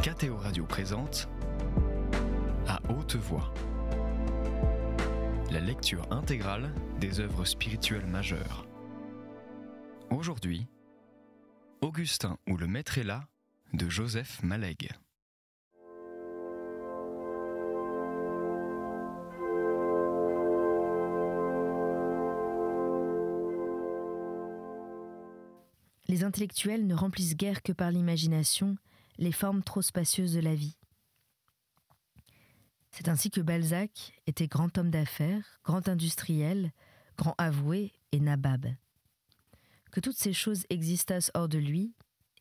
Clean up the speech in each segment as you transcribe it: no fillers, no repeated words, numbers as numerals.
KTO Radio présente À haute voix, la lecture intégrale des œuvres spirituelles majeures. Aujourd'hui, Augustin ou le Maître est là de Joseph Malègue. Les intellectuels ne remplissent guère que par l'imagination les formes trop spacieuses de la vie. C'est ainsi que Balzac était grand homme d'affaires, grand industriel, grand avoué et nabab. Que toutes ces choses existassent hors de lui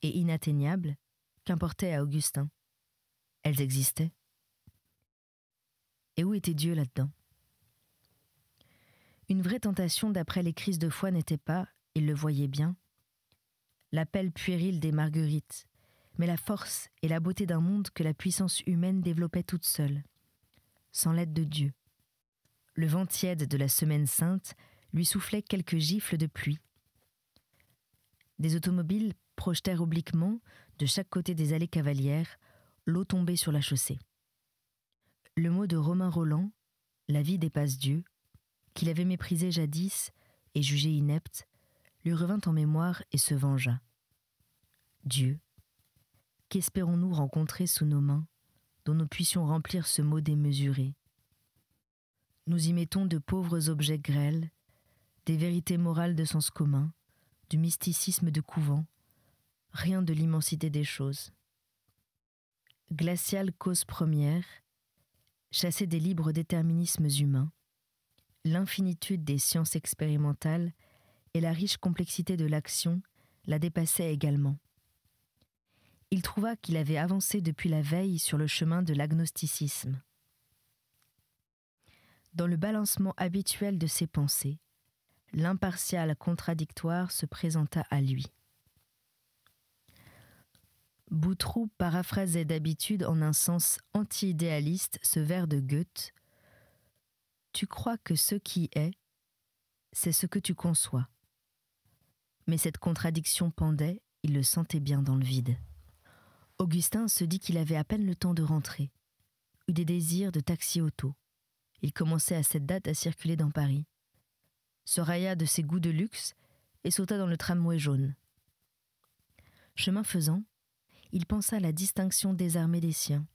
et inatteignables, qu'importait à Augustin. Elles existaient. Et où était Dieu là-dedans ? Une vraie tentation d'après les crises de foi n'était pas, il le voyait bien, l'appel puéril des marguerites, mais la force et la beauté d'un monde que la puissance humaine développait toute seule, sans l'aide de Dieu. Le vent tiède de la semaine sainte lui soufflait quelques gifles de pluie. Des automobiles projetèrent obliquement, de chaque côté des allées cavalières, l'eau tombée sur la chaussée. Le mot de Romain Rolland, « La vie dépasse Dieu », qu'il avait méprisé jadis et jugé inepte, lui revint en mémoire et se vengea. Dieu, qu'espérons-nous rencontrer sous nos mains, dont nous puissions remplir ce mot démesuré ? Nous y mettons de pauvres objets grêles, des vérités morales de sens commun, du mysticisme de couvent, rien de l'immensité des choses. Glaciale cause première, chassée des libres déterminismes humains, l'infinitude des sciences expérimentales et la riche complexité de l'action la dépassaient également. Il trouva qu'il avait avancé depuis la veille sur le chemin de l'agnosticisme. Dans le balancement habituel de ses pensées, l'impartial contradictoire se présenta à lui. Boutroux paraphrasait d'habitude en un sens anti-idéaliste ce vers de Goethe : « Tu crois que ce qui est, c'est ce que tu conçois. » Mais cette contradiction pendait, il le sentait bien dans le vide. Augustin se dit qu'il avait à peine le temps de rentrer, eut des désirs de taxi-auto. Il commençait à cette date à circuler dans Paris. Se railla de ses goûts de luxe et sauta dans le tramway jaune. Chemin faisant, il pensa à la distinction désarmée des siens,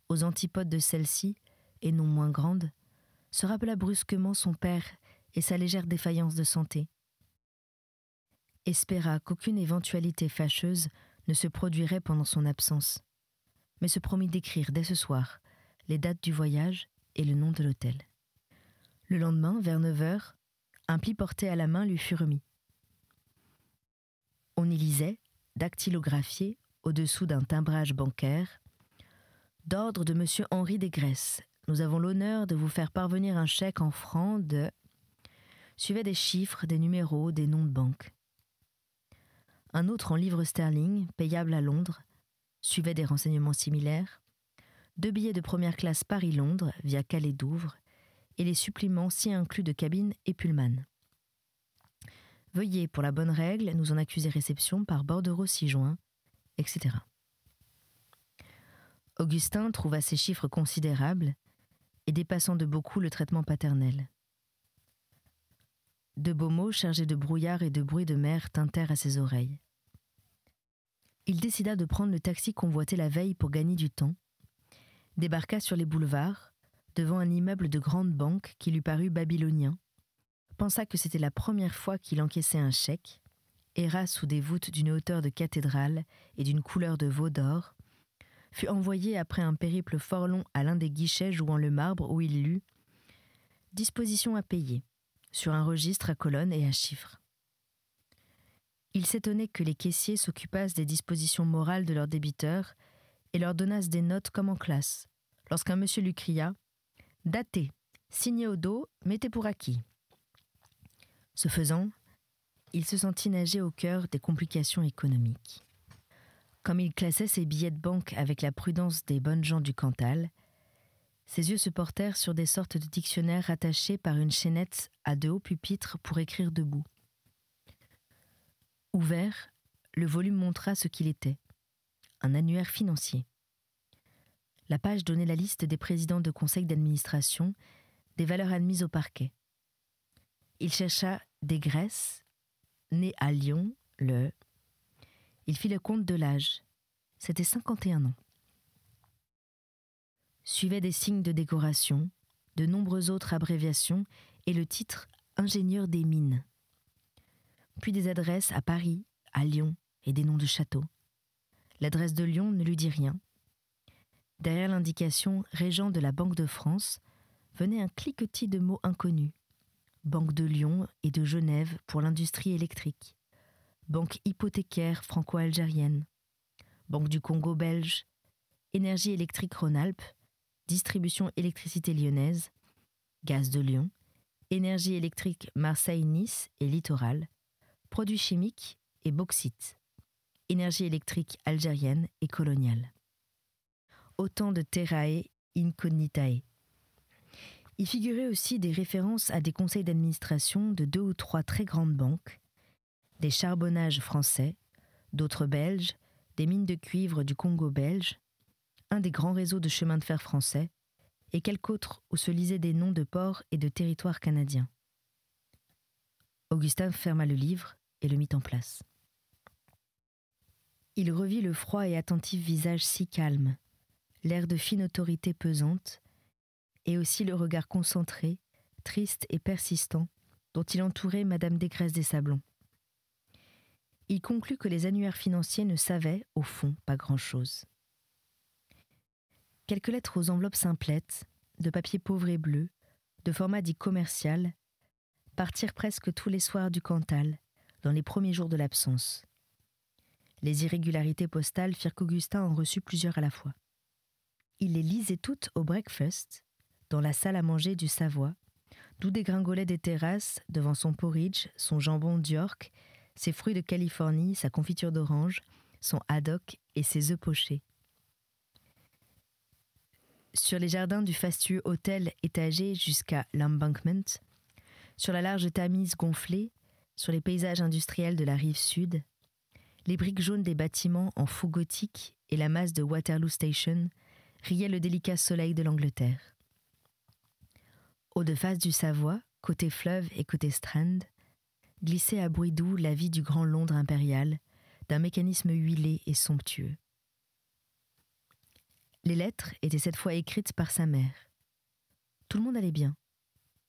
aux antipodes de celle-ci, et non moins grande, se rappela brusquement son père et sa légère défaillance de santé. Espéra qu'aucune éventualité fâcheuse ne se produirait pendant son absence, mais se promit d'écrire dès ce soir les dates du voyage et le nom de l'hôtel. Le lendemain, vers 9h, un pli porté à la main lui fut remis. On y lisait, dactylographié, au-dessous d'un timbrage bancaire, « D'ordre de M. Henri Desgresses, nous avons l'honneur de vous faire parvenir un chèque en francs de... » Suivaient des chiffres, des numéros, des noms de banque. Un autre en livres sterling, payable à Londres, suivait des renseignements similaires, 2 billets de première classe Paris-Londres via Calais-Douvres et les suppléments si inclus de cabine et Pullman. Veuillez, pour la bonne règle, nous en accuser réception par bordereau 6 juin, etc. Augustin trouva ces chiffres considérables et dépassant de beaucoup le traitement paternel. De beaux mots chargés de brouillard et de bruit de mer tintèrent à ses oreilles. Il décida de prendre le taxi convoité la veille pour gagner du temps, débarqua sur les boulevards, devant un immeuble de grande banque qui lui parut babylonien, pensa que c'était la première fois qu'il encaissait un chèque, erra sous des voûtes d'une hauteur de cathédrale et d'une couleur de veau d'or, fut envoyé après un périple fort long à l'un des guichets jouant le marbre où il lut « Disposition à payer » sur un registre à colonnes et à chiffres. Il s'étonnait que les caissiers s'occupassent des dispositions morales de leurs débiteurs et leur donnassent des notes comme en classe, lorsqu'un monsieur lui cria « Daté, signé au dos, mettez pour acquis ». Ce faisant, il se sentit nager au cœur des complications économiques. Comme il classait ses billets de banque avec la prudence des bonnes gens du Cantal, ses yeux se portèrent sur des sortes de dictionnaires rattachés par une chaînette à de hauts pupitres pour écrire debout. Ouvert, le volume montra ce qu'il était, un annuaire financier. La page donnait la liste des présidents de conseil d'administration, des valeurs admises au parquet. Il chercha Desgraisses, né à Lyon, le... Il fit le compte de l'âge. C'était 51 ans. Suivaient des signes de décoration, de nombreuses autres abréviations et le titre « Ingénieur des mines ». Puis des adresses à Paris, à Lyon et des noms de châteaux. L'adresse de Lyon ne lui dit rien. Derrière l'indication « Régent de la Banque de France » venait un cliquetis de mots inconnus. Banque de Lyon et de Genève pour l'industrie électrique. Banque hypothécaire franco-algérienne. Banque du Congo belge. Énergie électrique Rhône-Alpes. Distribution électricité lyonnaise. Gaz de Lyon. Énergie électrique Marseille-Nice et littoral. Produits chimiques et bauxite. Énergie électrique algérienne et coloniale. Autant de terrae incognitae. Y figuraient aussi des références à des conseils d'administration de 2 ou 3 très grandes banques, des charbonnages français, d'autres belges, des mines de cuivre du Congo belge, un des grands réseaux de chemins de fer français, et quelques autres où se lisaient des noms de ports et de territoires canadiens. Augustin ferma le livre et le mit en place. Il revit le froid et attentif visage si calme, l'air de fine autorité pesante, et aussi le regard concentré, triste et persistant dont il entourait Madame Desgraisses des Sablons. Il conclut que les annuaires financiers ne savaient, au fond, pas grand-chose. Quelques lettres aux enveloppes simplettes, de papier pauvre et bleu, de format dit commercial, partirent presque tous les soirs du Cantal, dans les premiers jours de l'absence. Les irrégularités postales firent qu'Augustin en reçut plusieurs à la fois. Il les lisait toutes au breakfast, dans la salle à manger du Savoie, d'où dégringolaient des terrasses devant son porridge, son jambon d'York, ses fruits de Californie, sa confiture d'orange, son haddock et ses œufs pochés. Sur les jardins du fastueux hôtel étagé jusqu'à l'Embankment, sur la large Tamise gonflée, sur les paysages industriels de la rive sud, les briques jaunes des bâtiments en faux gothique et la masse de Waterloo Station riait le délicat soleil de l'Angleterre. Au de face du Savoie, côté fleuve et côté Strand, glissait à bruit doux la vie du grand Londres impérial, d'un mécanisme huilé et somptueux. Les lettres étaient cette fois écrites par sa mère. Tout le monde allait bien,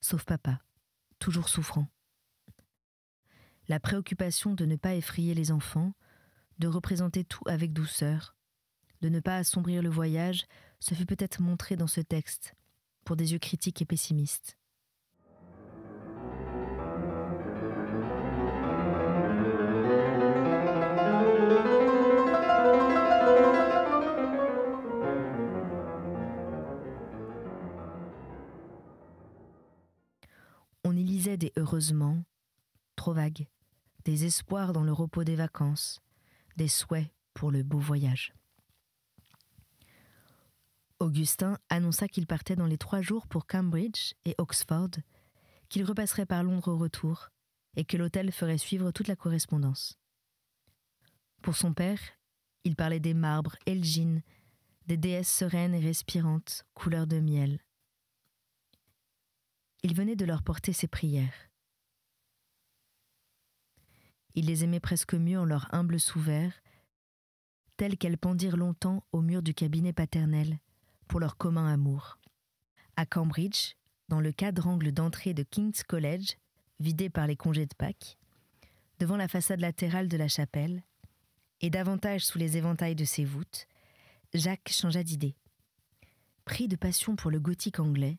sauf papa, toujours souffrant. La préoccupation de ne pas effrayer les enfants, de représenter tout avec douceur, de ne pas assombrir le voyage, se fut peut-être montré dans ce texte, pour des yeux critiques et pessimistes. On y lisait des heureusement, trop vagues, des espoirs dans le repos des vacances, des souhaits pour le beau voyage. Augustin annonça qu'il partait dans les 3 jours pour Cambridge et Oxford, qu'il repasserait par Londres au retour et que l'hôtel ferait suivre toute la correspondance. Pour son père, il parlait des marbres Elgin, des déesses sereines et respirantes, couleur de miel. Il venait de leur porter ses prières. Il les aimait presque mieux en leur humble sous-verre, telles qu'elles pendirent longtemps au mur du cabinet paternel, pour leur commun amour. À Cambridge, dans le quadrangle d'entrée de King's College, vidé par les congés de Pâques, devant la façade latérale de la chapelle, et davantage sous les éventails de ses voûtes, Jacques changea d'idée. Pris de passion pour le gothique anglais,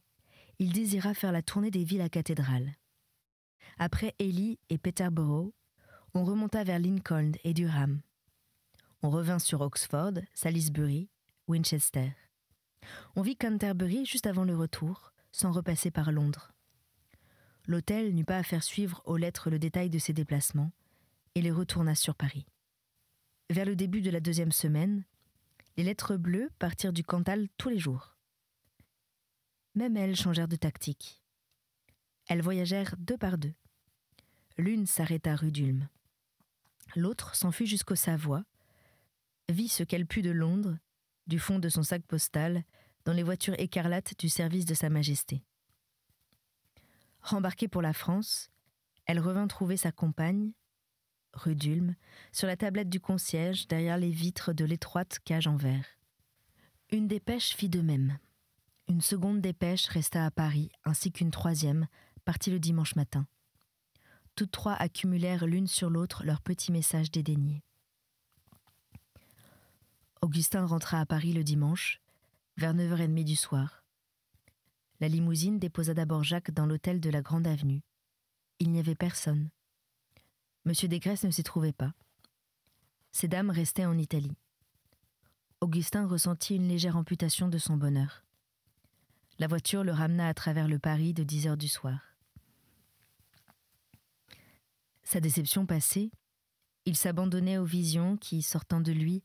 il désira faire la tournée des villes à cathédrales. Après Ely et Peterborough, on remonta vers Lincoln et Durham. On revint sur Oxford, Salisbury, Winchester. On vit Canterbury juste avant le retour, sans repasser par Londres. L'hôtel n'eut pas à faire suivre aux lettres le détail de ses déplacements, et les retourna sur Paris. Vers le début de la 2e semaine, les lettres bleues partirent du Cantal tous les jours. Même elles changèrent de tactique. Elles voyagèrent 2 par 2. L'une s'arrêta rue d'Ulm. L'autre s'enfuit jusqu'au Savoie, vit ce qu'elle put de Londres, du fond de son sac postal, dans les voitures écarlates du service de Sa Majesté. Rembarquée pour la France, elle revint trouver sa compagne, rue d'Ulm, sur la tablette du concierge derrière les vitres de l'étroite cage en verre. Une dépêche fit de même. Une seconde dépêche resta à Paris, ainsi qu'une troisième, partie le dimanche matin. Toutes trois accumulèrent l'une sur l'autre leurs petits messages dédaignés. Augustin rentra à Paris le dimanche, vers 9h30 du soir. La limousine déposa d'abord Jacques dans l'hôtel de la Grande Avenue. Il n'y avait personne. Monsieur Desgresses ne s'y trouvait pas. Ces dames restaient en Italie. Augustin ressentit une légère amputation de son bonheur. La voiture le ramena à travers le Paris de 10h du soir. Sa déception passée, il s'abandonnait aux visions qui, sortant de lui,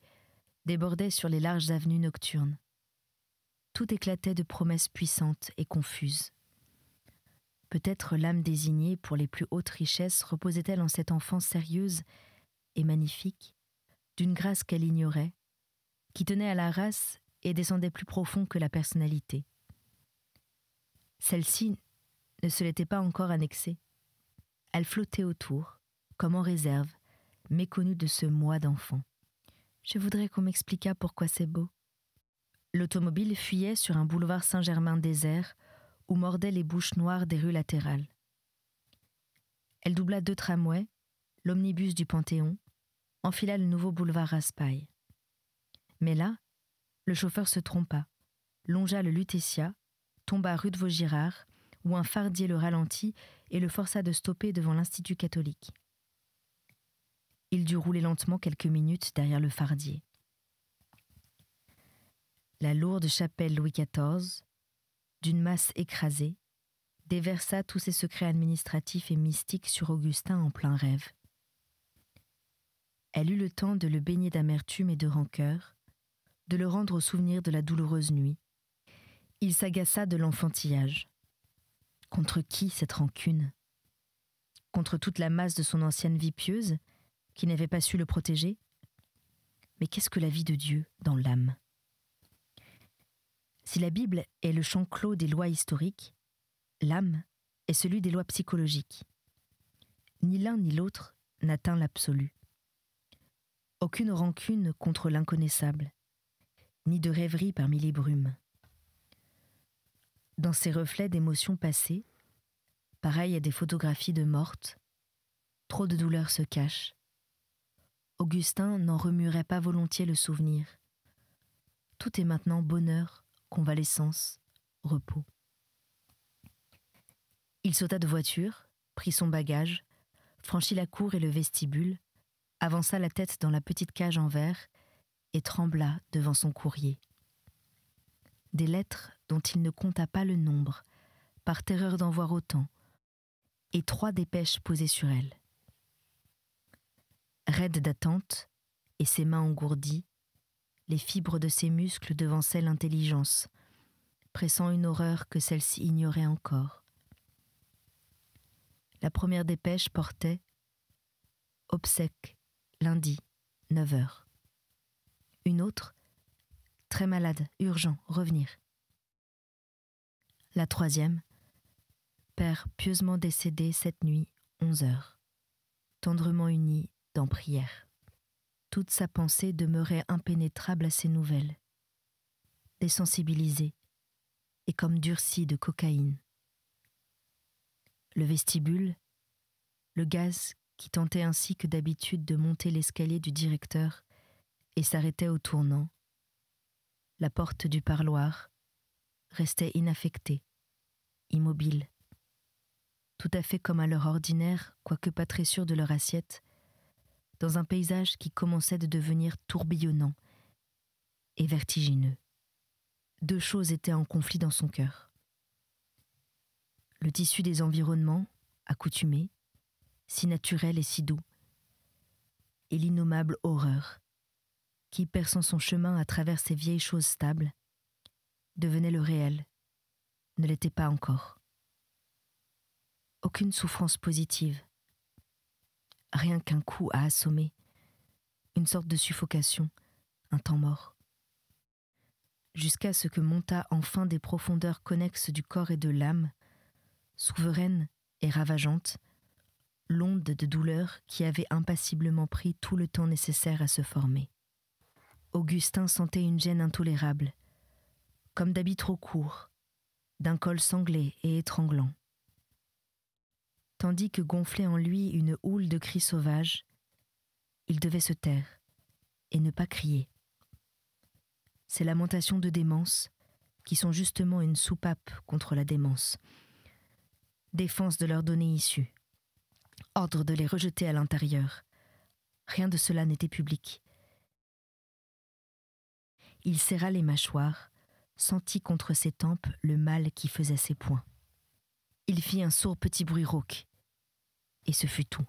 débordaient sur les larges avenues nocturnes. Tout éclatait de promesses puissantes et confuses. Peut-être l'âme désignée pour les plus hautes richesses reposait-elle en cette enfance sérieuse et magnifique, d'une grâce qu'elle ignorait, qui tenait à la race et descendait plus profond que la personnalité. Celle-ci ne se l'était pas encore annexée. Elle flottait autour, comme en réserve, méconnue de ce moi d'enfant. Je voudrais qu'on m'expliquât pourquoi c'est beau. L'automobile fuyait sur un boulevard Saint-Germain désert où mordaient les bouches noires des rues latérales. Elle doubla 2 tramways, l'omnibus du Panthéon, enfila le nouveau boulevard Raspail. Mais là, le chauffeur se trompa, longea le Lutetia, tomba rue de Vaugirard, où un fardier le ralentit et le força de stopper devant l'Institut catholique. Il dut rouler lentement quelques minutes derrière le fardier. La lourde chapelle Louis XIV, d'une masse écrasée, déversa tous ses secrets administratifs et mystiques sur Augustin en plein rêve. Elle eut le temps de le baigner d'amertume et de rancœur, de le rendre au souvenir de la douloureuse nuit. Il s'agaça de l'enfantillage. Contre qui cette rancune ? Contre toute la masse de son ancienne vie pieuse, qui n'avait pas su le protéger ? Mais qu'est-ce que la vie de Dieu dans l'âme ? Si la Bible est le champ clos des lois historiques, l'âme est celui des lois psychologiques. Ni l'un ni l'autre n'atteint l'absolu. Aucune rancune contre l'inconnaissable, ni de rêverie parmi les brumes. Dans ces reflets d'émotions passées, pareils à des photographies de mortes, trop de douleurs se cachent. Augustin n'en remuerait pas volontiers le souvenir. Tout est maintenant bonheur, convalescence, repos. Il sauta de voiture, prit son bagage, franchit la cour et le vestibule, avança la tête dans la petite cage en verre et trembla devant son courrier. Des lettres dont il ne compta pas le nombre, par terreur d'en voir autant, et 3 dépêches posées sur elle. Raide d'attente, et ses mains engourdies, les fibres de ses muscles devançaient l'intelligence, pressant une horreur que celle-ci ignorait encore. La première dépêche portait « Obsèques, lundi, 9h ». Une autre « Très malade, urgent, revenir ». La troisième « Père pieusement décédé cette nuit, 11h, tendrement uni dans prière ». Toute sa pensée demeurait impénétrable à ces nouvelles, désensibilisée et comme durcie de cocaïne. Le vestibule, le gaz qui tentait ainsi que d'habitude de monter l'escalier du directeur et s'arrêtait au tournant, la porte du parloir restait inaffectée, immobile, tout à fait comme à l'heure ordinaire, quoique pas très sûre de leur assiette, dans un paysage qui commençait de devenir tourbillonnant et vertigineux. 2 choses étaient en conflit dans son cœur. Le tissu des environnements, accoutumé, si naturel et si doux, et l'innommable horreur, qui, perçant son chemin à travers ces vieilles choses stables, devenait le réel, ne l'était pas encore. Aucune souffrance positive, rien qu'un coup à assommer, une sorte de suffocation, un temps mort. jusqu'à ce que montât enfin des profondeurs connexes du corps et de l'âme, souveraine et ravageante, l'onde de douleur qui avait impassiblement pris tout le temps nécessaire à se former. Augustin sentait une gêne intolérable, comme d'habits trop courts, d'un col sanglé et étranglant. Tandis que gonflait en lui une houle de cris sauvages, il devait se taire et ne pas crier. Ces lamentations de démence, qui sont justement une soupape contre la démence, défense de leur donner issue, ordre de les rejeter à l'intérieur. Rien de cela n'était public. Il serra les mâchoires, sentit contre ses tempes le mal qui faisait ses poings. Il fit un sourd petit bruit rauque, et ce fut tout.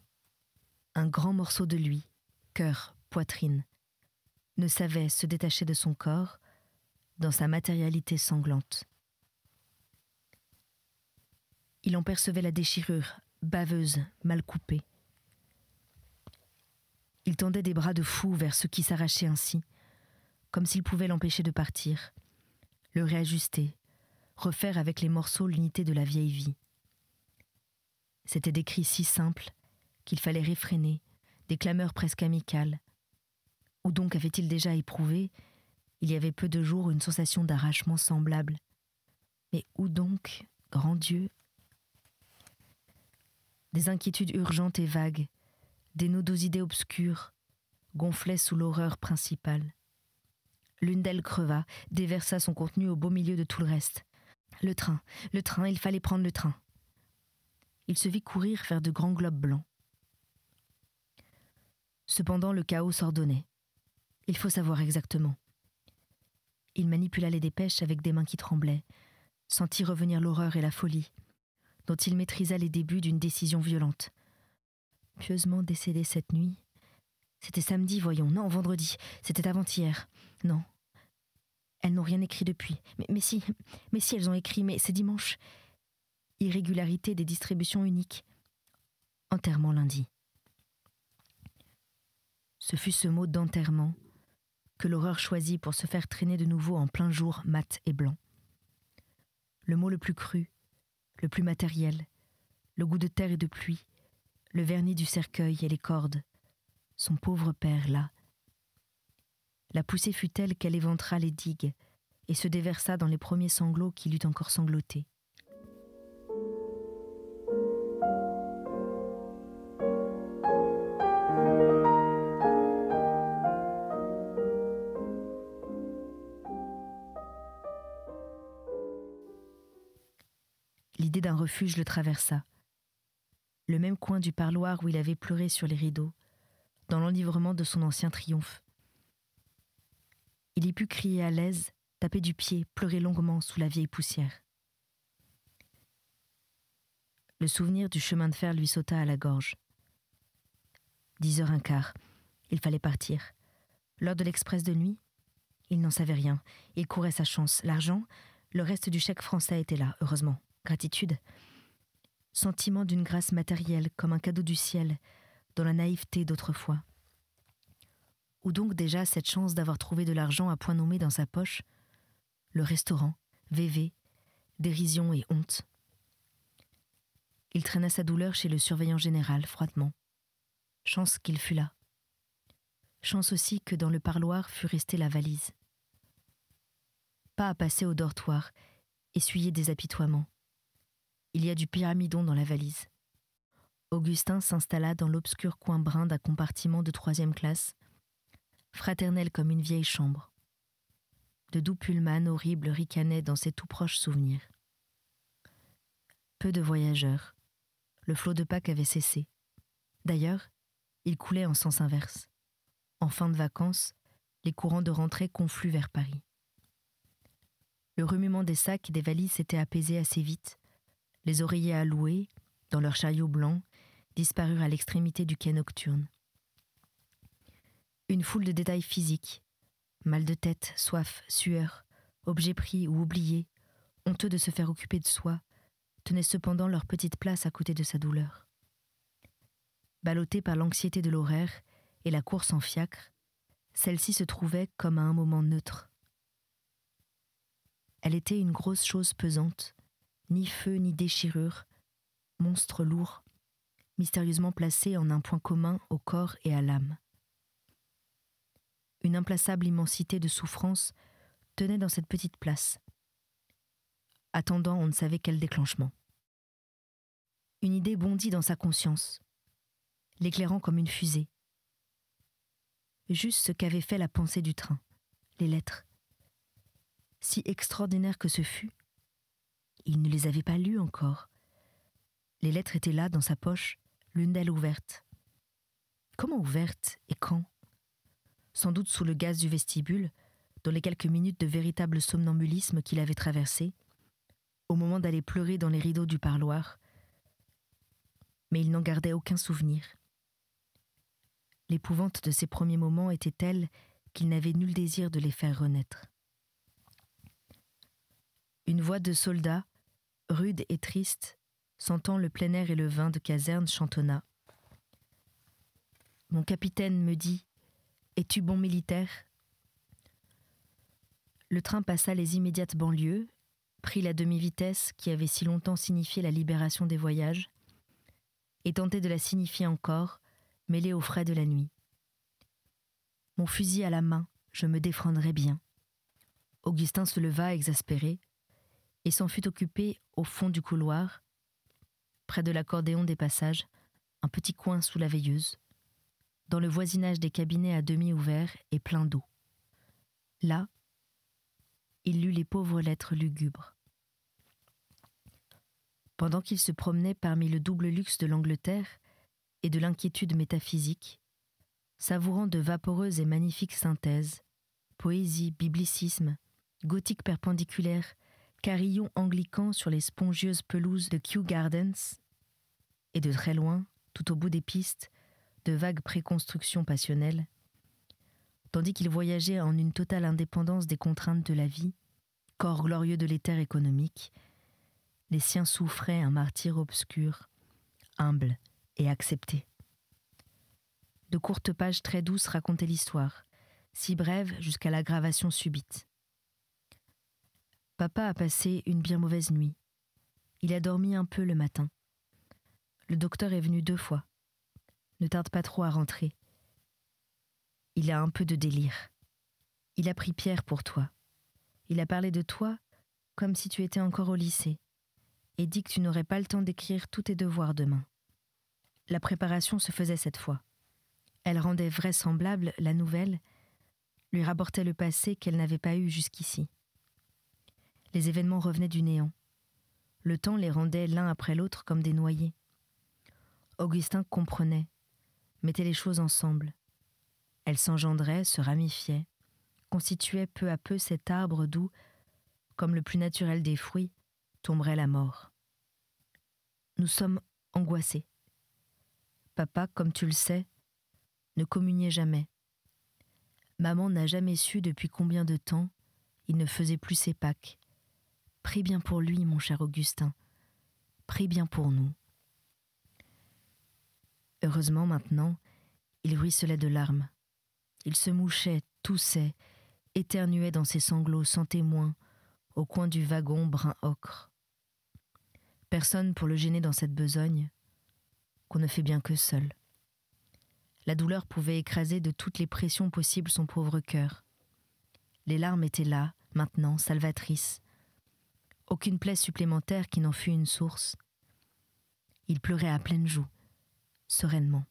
Un grand morceau de lui, cœur, poitrine, ne savait se détacher de son corps dans sa matérialité sanglante. Il en percevait la déchirure, baveuse, mal coupée. Il tendait des bras de fou vers ce qui s'arrachait ainsi, comme s'il pouvait l'empêcher de partir, le réajuster, refaire avec les morceaux l'unité de la vieille vie. C'étaient des cris si simples qu'il fallait réfréner, des clameurs presque amicales. Où donc avait-il déjà éprouvé, il y avait peu de jours, une sensation d'arrachement semblable? Mais où donc, grand Dieu? Des inquiétudes urgentes et vagues, des nodosités obscures, gonflaient sous l'horreur principale. L'une d'elles creva, déversa son contenu au beau milieu de tout le reste. Le train, il fallait prendre le train. Il se vit courir vers de grands globes blancs. Cependant, le chaos s'ordonnait. Il faut savoir exactement. Il manipula les dépêches avec des mains qui tremblaient, sentit revenir l'horreur et la folie, dont il maîtrisa les débuts d'une décision violente. Pieusement décédée cette nuit. C'était samedi, voyons. Non, vendredi. C'était avant-hier. Non. Elles n'ont rien écrit depuis. Mais si, elles ont écrit, mais c'est dimanche. Irrégularité des distributions uniques. Enterrement lundi. Ce fut ce mot d'enterrement que l'horreur choisit pour se faire traîner de nouveau en plein jour mat et blanc. Le mot le plus cru, le plus matériel, le goût de terre et de pluie, le vernis du cercueil et les cordes, son pauvre père là. La poussée fut telle qu'elle éventra les digues et se déversa dans les premiers sanglots qu'il eut encore sanglotés. L'idée d'un refuge le traversa. Le même coin du parloir où il avait pleuré sur les rideaux, dans l'enivrement de son ancien triomphe. Il y put crier à l'aise, taper du pied, pleurer longuement sous la vieille poussière. Le souvenir du chemin de fer lui sauta à la gorge. 10h15, il fallait partir. L'heure de l'express de nuit, il n'en savait rien. Il courait sa chance. L'argent, le reste du chèque français était là, heureusement. Gratitude. Sentiment d'une grâce matérielle, comme un cadeau du ciel, dans la naïveté d'autrefois. Ou donc déjà cette chance d'avoir trouvé de l'argent à point nommé dans sa poche? Le restaurant, VV, dérision et honte. Il traîna sa douleur chez le surveillant général, froidement. Chance qu'il fût là. Chance aussi que dans le parloir fût restée la valise. Pas à passer au dortoir, essuyer des apitoiements. Il y a du pyramidon dans la valise. Augustin s'installa dans l'obscur coin brun d'un compartiment de 3e classe, fraternel comme une vieille chambre. De doux pullman horribles ricanaient dans ses tout proches souvenirs. Peu de voyageurs. Le flot de Pâques avait cessé. D'ailleurs, il coulait en sens inverse. En fin de vacances, les courants de rentrée confluent vers Paris. Le remuement des sacs et des valises s'était apaisé assez vite. Les oreillers à louer, dans leurs chariots blancs, disparurent à l'extrémité du quai nocturne. Une foule de détails physiques, mal de tête, soif, sueur, objets pris ou oubliés, honteux de se faire occuper de soi, tenaient cependant leur petite place à côté de sa douleur. Ballottée par l'anxiété de l'horaire et la course en fiacre, celle-ci se trouvait comme à un moment neutre. Elle était une grosse chose pesante, ni feu ni déchirure, monstre lourd, mystérieusement placé en un point commun au corps et à l'âme. Une implaçable immensité de souffrance tenait dans cette petite place, attendant on ne savait quel déclenchement. Une idée bondit dans sa conscience, l'éclairant comme une fusée. Juste ce qu'avait fait la pensée du train, les lettres. Si extraordinaire que ce fût, il ne les avait pas lues encore. Les lettres étaient là, dans sa poche, l'une d'elles ouverte. Comment ouverte et quand ? Sans doute sous le gaz du vestibule, dans les quelques minutes de véritable somnambulisme qu'il avait traversé, au moment d'aller pleurer dans les rideaux du parloir. Mais il n'en gardait aucun souvenir. L'épouvante de ces premiers moments était telle qu'il n'avait nul désir de les faire renaître. Une voix de soldat, rude et triste, sentant le plein air et le vin de caserne, chantonna. « Mon capitaine me dit, es-tu bon militaire ?» Le train passa les immédiates banlieues, prit la demi-vitesse qui avait si longtemps signifié la libération des voyages, et tentait de la signifier encore, mêlée aux frais de la nuit. Mon fusil à la main, je me défendrai bien. Augustin se leva exaspéré, et s'en fut occupé au fond du couloir, près de l'accordéon des passages, un petit coin sous la veilleuse, dans le voisinage des cabinets à demi ouverts et pleins d'eau. Là, il lut les pauvres lettres lugubres. Pendant qu'il se promenait parmi le double luxe de l'Angleterre et de l'inquiétude métaphysique, savourant de vaporeuses et magnifiques synthèses, poésie, biblicisme, gothique perpendiculaire, carillon anglican sur les spongieuses pelouses de Kew Gardens, et de très loin, tout au bout des pistes, de vagues préconstructions passionnelles, tandis qu'il voyageait en une totale indépendance des contraintes de la vie, corps glorieux de l'éther économique, les siens souffraient un martyre obscur, humble et accepté. De courtes pages très douces racontaient l'histoire, si brève jusqu'à l'aggravation subite. Papa a passé une bien mauvaise nuit. Il a dormi un peu le matin. Le docteur est venu 2 fois. Ne tarde pas trop à rentrer. Il a un peu de délire. Il a pris Pierre pour toi. Il a parlé de toi comme si tu étais encore au lycée et dit que tu n'aurais pas le temps d'écrire tous tes devoirs demain. La préparation se faisait cette fois. Elle rendait vraisemblable la nouvelle, lui rapportait le passé qu'elle n'avait pas eu jusqu'ici. Les événements revenaient du néant. Le temps les rendait l'un après l'autre comme des noyés. Augustin comprenait, mettait les choses ensemble. Elles s'engendraient, se ramifiaient, constituaient peu à peu cet arbre d'où, comme le plus naturel des fruits, tomberait la mort. Nous sommes angoissés. Papa, comme tu le sais, ne communiait jamais. Maman n'a jamais su depuis combien de temps il ne faisait plus ses Pâques. Prie bien pour lui, mon cher Augustin. Prie bien pour nous. Heureusement, maintenant, il ruisselait de larmes. Il se mouchait, toussait, éternuait dans ses sanglots sans témoin, au coin du wagon brun ocre. Personne pour le gêner dans cette besogne, qu'on ne fait bien que seul. La douleur pouvait écraser de toutes les pressions possibles son pauvre cœur. Les larmes étaient là, maintenant, salvatrices. Aucune plaie supplémentaire qui n'en fût une source. Il pleurait à pleines joues, sereinement.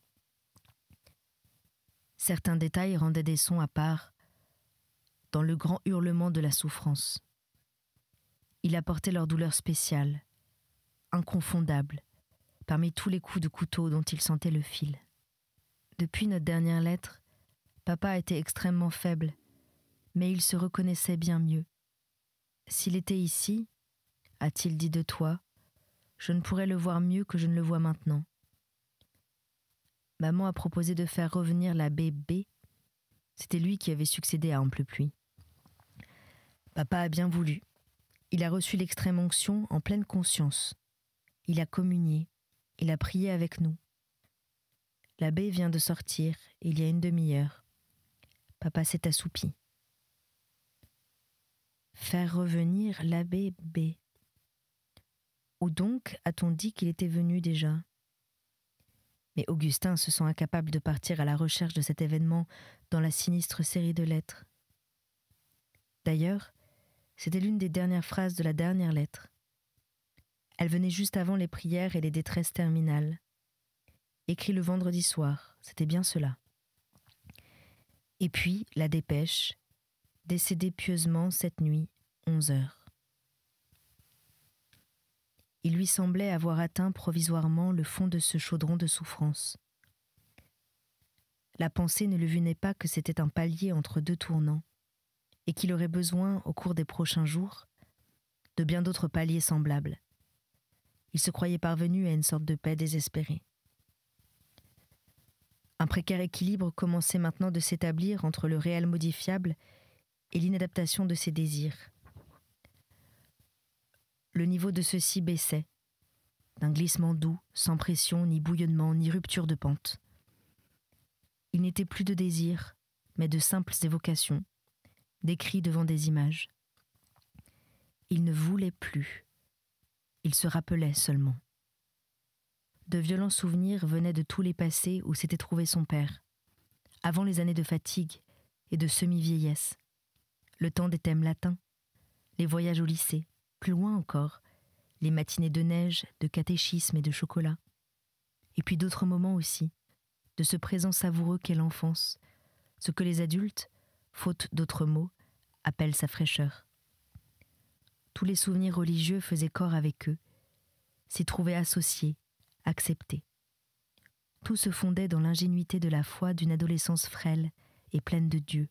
Certains détails rendaient des sons à part, dans le grand hurlement de la souffrance. Il apportait leur douleur spéciale, inconfondable, parmi tous les coups de couteau dont il sentait le fil. Depuis notre dernière lettre, papa était extrêmement faible, mais il se reconnaissait bien mieux. S'il était ici, a-t-il dit de toi, je ne pourrais le voir mieux que je ne le vois maintenant. Maman a proposé de faire revenir l'abbé B. C'était lui qui avait succédé à Amplepuis. Papa a bien voulu. Il a reçu l'extrême onction en pleine conscience. Il a communié. Il a prié avec nous. L'abbé vient de sortir, il y a une demi-heure. Papa s'est assoupi. faire revenir l'abbé B. Où donc a-t-on dit qu'il était venu déjà ? Mais Augustin se sent incapable de partir à la recherche de cet événement dans la sinistre série de lettres. D'ailleurs, c'était l'une des dernières phrases de la dernière lettre. Elle venait juste avant les prières et les détresses terminales. Écrit le vendredi soir, c'était bien cela. Et puis, la dépêche, décédé pieusement cette nuit, 11h. Il lui semblait avoir atteint provisoirement le fond de ce chaudron de souffrance. La pensée ne lui venait pas que c'était un palier entre deux tournants, et qu'il aurait besoin, au cours des prochains jours, de bien d'autres paliers semblables. Il se croyait parvenu à une sorte de paix désespérée. Un précaire équilibre commençait maintenant de s'établir entre le réel modifiable et l'inadaptation de ses désirs. Le niveau de ceux-ci baissait, d'un glissement doux, sans pression, ni bouillonnement, ni rupture de pente. Il n'était plus de désirs, mais de simples évocations, des cris devant des images. Il ne voulait plus, il se rappelait seulement. De violents souvenirs venaient de tous les passés où s'était trouvé son père, avant les années de fatigue et de semi-vieillesse, le temps des thèmes latins, les voyages au lycée, plus loin encore, les matinées de neige, de catéchisme et de chocolat. Et puis d'autres moments aussi, de ce présent savoureux qu'est l'enfance, ce que les adultes, faute d'autres mots, appellent sa fraîcheur. Tous les souvenirs religieux faisaient corps avec eux, s'y trouvaient associés, acceptés. Tout se fondait dans l'ingénuité de la foi d'une adolescence frêle et pleine de Dieu.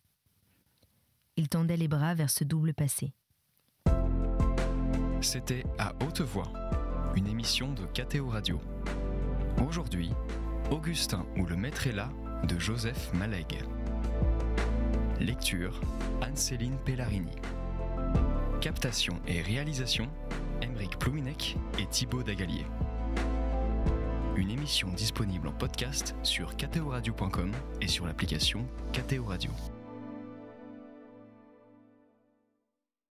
Il tendait les bras vers ce double passé. C'était À haute voix, une émission de KTO Radio. Aujourd'hui, Augustin ou le maître est là de Joseph Malègue. Lecture, Anne-Céline Pellarini. Captation et réalisation, Aymeric Plouinec et Thibaut Dagalier. Une émission disponible en podcast sur ktoradio.com et sur l'application KTO Radio.